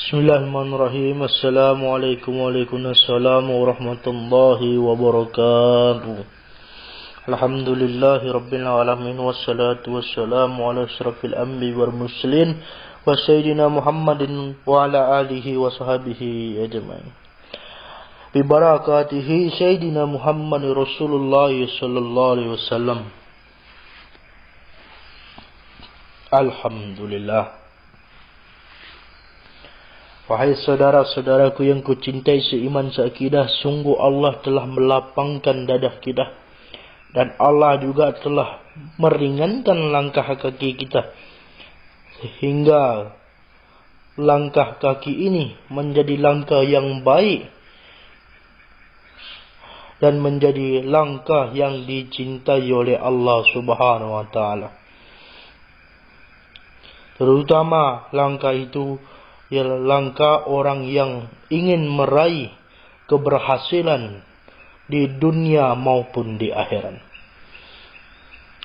Bismillahirrahmanirrahim. Assalamualaikum warahmatullahi wabarakatuh. Alhamdulillahi rabbil alamin, wassalatu wassalamu ala asyrafil anbiya'i wal mursalin wa sayyidina Muhammadin wa ala alihi wa sahbihi ajma'in. Bi barakatihi sayyidina Muhammad Rasulullah sallallahu alaihi wasallam. Alhamdulillah. Wahai saudara-saudaraku yang kucintai seiman seakidah, sungguh Allah telah melapangkan dada kita. Dan Allah juga telah meringankan langkah kaki kita. Sehingga langkah kaki ini menjadi langkah yang baik. Dan menjadi langkah yang dicintai oleh Allah subhanahu wa ta'ala. Terutama langkah itu ialah langkah orang yang ingin meraih keberhasilan di dunia maupun di akhirat.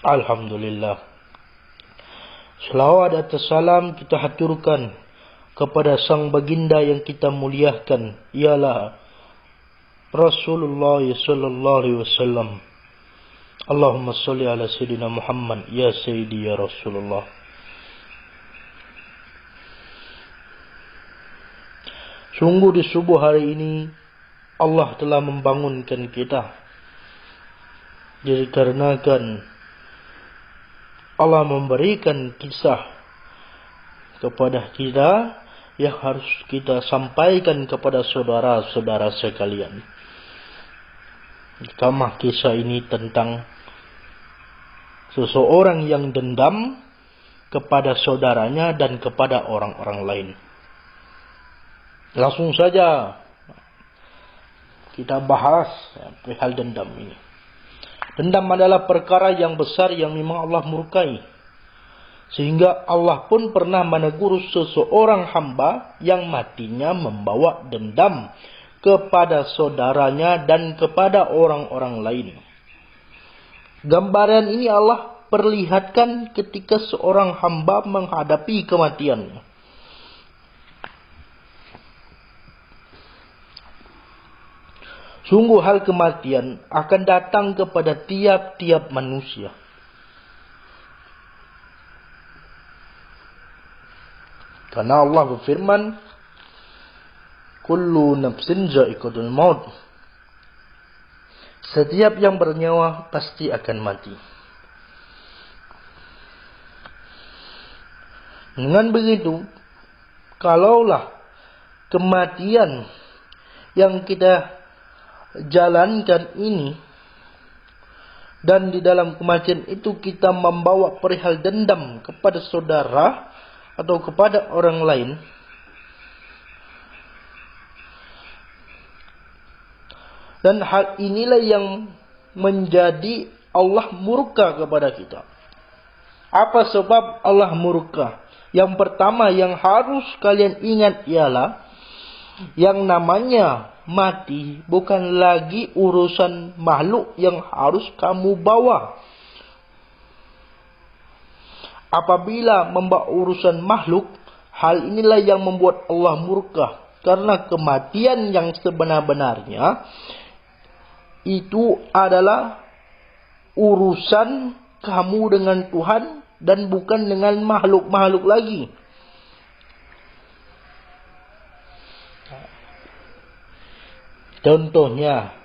Alhamdulillah. Selawat atas salam kita haturkan kepada sang baginda yang kita muliakan, ialah Rasulullah sallallahu alaihi wasallam. Allahumma shalli ala sayyidina Muhammad ya sayyidi ya Rasulullah. Sungguh di subuh hari ini Allah telah membangunkan kita. Dikarenakan Allah memberikan kisah kepada kita yang harus kita sampaikan kepada saudara-saudara sekalian. Pertama, kisah ini tentang seseorang yang dendam kepada saudaranya dan kepada orang-orang lain. Langsung saja kita bahas perihal dendam ini. Dendam adalah perkara yang besar yang memang Allah murkai. Sehingga Allah pun pernah menegur seseorang hamba yang matinya membawa dendam kepada saudaranya dan kepada orang-orang lain. Gambaran ini Allah perlihatkan ketika seorang hamba menghadapi kematian. Sungguh hal kematian akan datang kepada tiap-tiap manusia. Karena Allah berfirman, Kullu nafsin za'iqatul maut. Setiap yang bernyawa pasti akan mati. Dengan begitu, kalaulah kematian yang kita jalankan ini, dan di dalam kematian itu kita membawa perihal dendam kepada saudara atau kepada orang lain, dan hal inilah yang menjadi Allah murka kepada kita. Apa sebab Allah murka? Yang pertama yang harus kalian ingat ialah yang namanya mati bukan lagi urusan makhluk yang harus kamu bawa. Apabila membawa urusan makhluk, hal inilah yang membuat Allah murka. Karena kematian yang sebenar-benarnya itu adalah urusan kamu dengan Tuhan dan bukan dengan makhluk-makhluk lagi. Contohnya,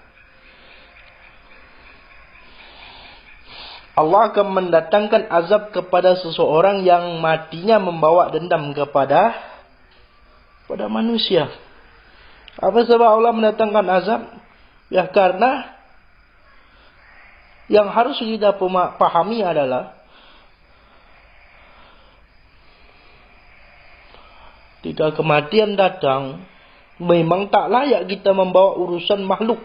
Allah akan mendatangkan azab kepada seseorang yang matinya membawa dendam kepada manusia. Apa sebab Allah mendatangkan azab? Ya karena yang harus kita pahami adalah Ketika kematian datang, memang tak layak kita membawa urusan makhluk.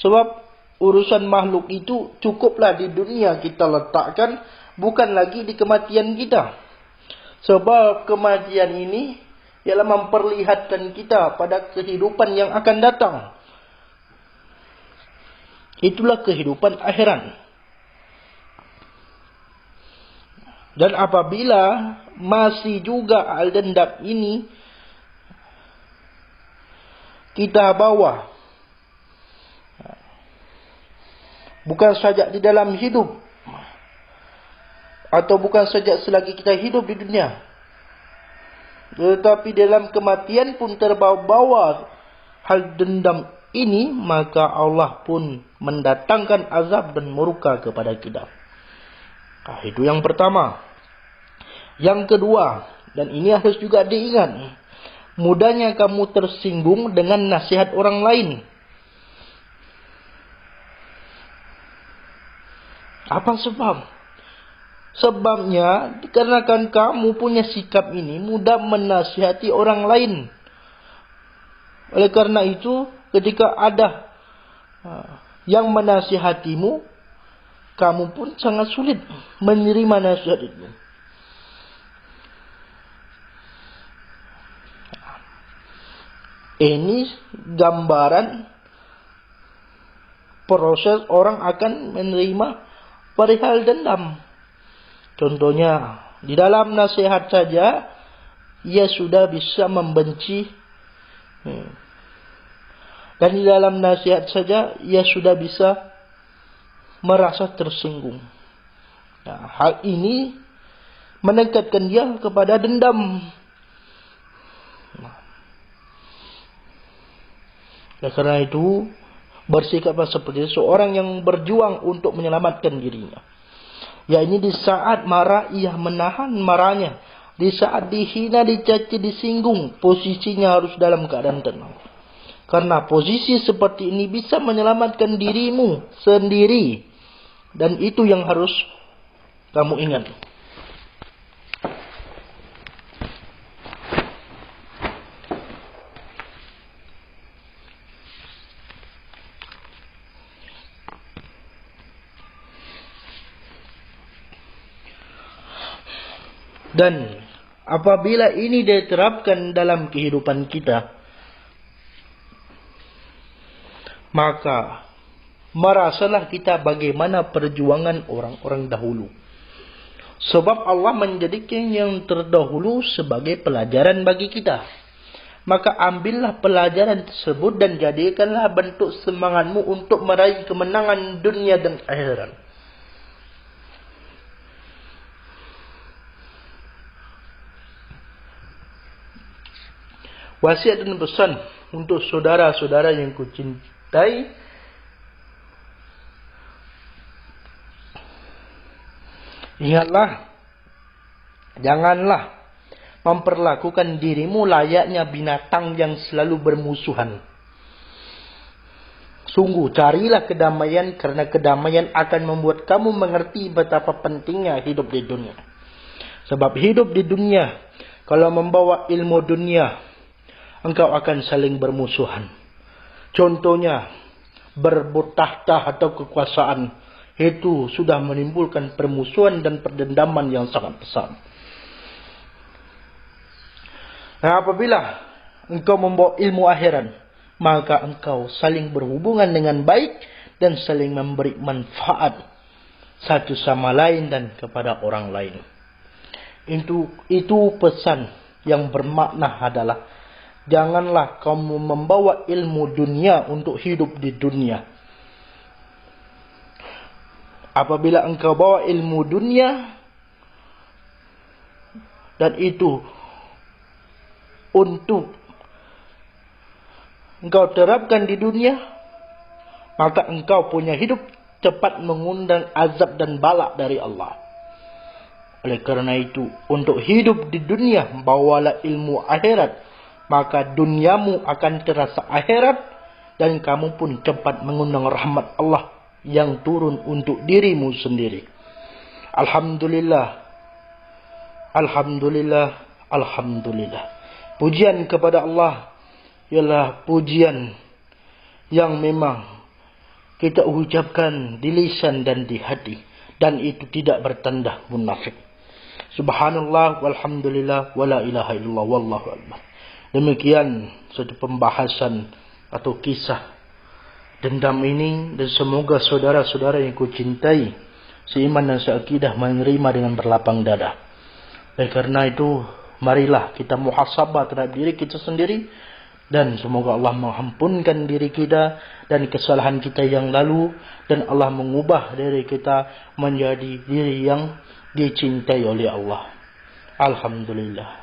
Sebab urusan makhluk itu cukuplah di dunia kita letakkan, bukan lagi di kematian kita. Sebab kematian ini ialah memperlihatkan kita pada kehidupan yang akan datang. Itulah kehidupan akhirat. Dan apabila masih juga al-dendam ini kita bawa, bukan saja di dalam hidup, atau bukan saja selagi kita hidup di dunia, tetapi dalam kematian pun terbawa-bawa hal dendam ini, maka Allah pun mendatangkan azab dan murka kepada kita. Nah, itu yang pertama. Yang kedua, dan ini harus juga diingat, mudahnya kamu tersinggung dengan nasihat orang lain. Apa sebab? Sebabnya dikarenakan kamu punya sikap ini mudah menasihati orang lain. Oleh karena itu, ketika ada yang menasihatimu, kamu pun sangat sulit menerima nasihat itu. Ini gambaran proses orang akan menerima perihal dendam. Contohnya, di dalam nasihat saja, ia sudah bisa membenci. Dan di dalam nasihat saja, ia sudah bisa merasa tersinggung. Nah, hal ini mendekatkan dia kepada dendam. Nah, karena itu bersikaplah seperti seorang yang berjuang untuk menyelamatkan dirinya. Ya, ini di saat marah ia menahan marahnya. Di saat dihina, dicaci, disinggung, posisinya harus dalam keadaan tenang. Karena posisi seperti ini bisa menyelamatkan dirimu sendiri. Dan itu yang harus kamu ingat. Dan apabila ini diterapkan dalam kehidupan kita, maka merasalah kita bagaimana perjuangan orang-orang dahulu. Sebab Allah menjadikan yang terdahulu sebagai pelajaran bagi kita. Maka ambillah pelajaran tersebut dan jadikanlah bentuk semangatmu untuk meraih kemenangan dunia dan akhirat. Wasiat dan pesan untuk saudara-saudara yang kucintai, ingatlah, janganlah memperlakukan dirimu layaknya binatang yang selalu bermusuhan. Sungguh, carilah kedamaian, karena kedamaian akan membuat kamu mengerti betapa pentingnya hidup di dunia. Sebab hidup di dunia, kalau membawa ilmu dunia, engkau akan saling bermusuhan. Contohnya, berebut tahta atau kekuasaan, itu sudah menimbulkan permusuhan dan perdendaman yang sangat besar. Nah, apabila engkau membawa ilmu akhirat, maka engkau saling berhubungan dengan baik dan saling memberi manfaat satu sama lain dan kepada orang lain. Itu pesan yang bermakna adalah, janganlah kamu membawa ilmu dunia untuk hidup di dunia. Apabila engkau bawa ilmu dunia dan itu untuk engkau terapkan di dunia, maka engkau punya hidup cepat mengundang azab dan bala dari Allah. Oleh karena itu, untuk hidup di dunia, bawalah ilmu akhirat, maka duniamu akan terasa akhirat dan kamu pun cepat mengundang rahmat Allah yang turun untuk dirimu sendiri. Alhamdulillah, alhamdulillah, alhamdulillah. pujian kepada Allah ialah pujian yang memang kita ucapkan di lisan dan di hati, dan itu tidak bertanda munafik. Subhanallah walhamdulillah wala ilaha illallah wallahu akbar. Demikian satu pembahasan atau kisah dendam ini, dan semoga saudara-saudara yang kucintai seiman dan seakidah menerima dengan berlapang dada. Dan karena itu marilah kita muhasabah terhadap diri kita sendiri, dan semoga Allah mengampunkan diri kita dan kesalahan kita yang lalu, dan Allah mengubah diri kita menjadi diri yang dicintai oleh Allah. Alhamdulillah.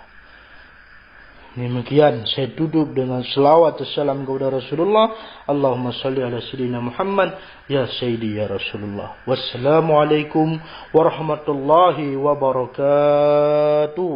Demikian saya tutup dengan selawat dan salam kepada Rasulullah. Allahumma salli ala sayyidina Muhammad ya sayyidi ya Rasulullah. Wassalamualaikum warahmatullahi wabarakatuh.